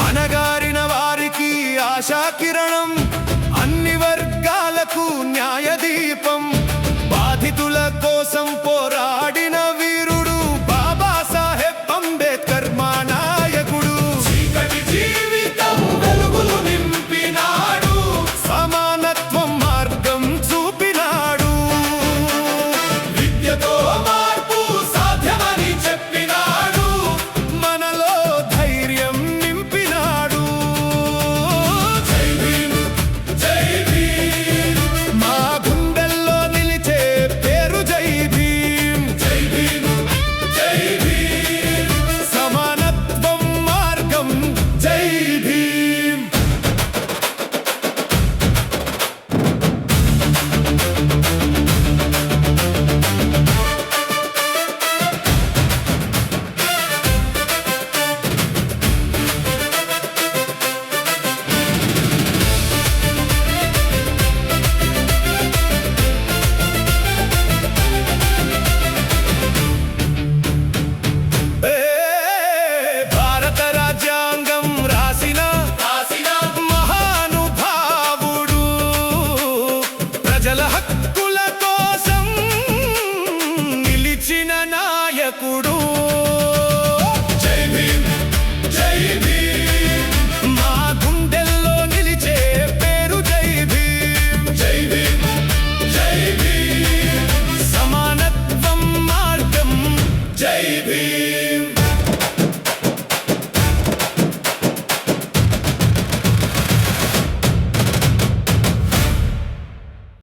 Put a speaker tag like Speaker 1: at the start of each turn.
Speaker 1: అనగారిన వారికి ఆశా కిరణం, అన్ని వర్గాలకు న్యాయ దీపం, బాధితుల కోసం పోరాడిన వీరుడు బాబాసాహెబ్ అంబేద్కర్ మా నాయకుడు. చీకటి జీవితం వెలుగులు నింపినాడు, సమానత్వం మార్గం చూపినాడు, విద్యతో మార్పు సాధ్యమని చెప్పినాడు, మనలో ధైర్యం నింపినాడు. జై భీమ్, జై భీమ్, మా గుండెల్లో నిలిచే పేరు జై భీమ్. జై భీమ్, జై భీమ్, సమానత్వం మార్గం జై భీమ్. భారత రాజ్యాంగం రాసిన మహానుభావుడు, ప్రజల హక్కుల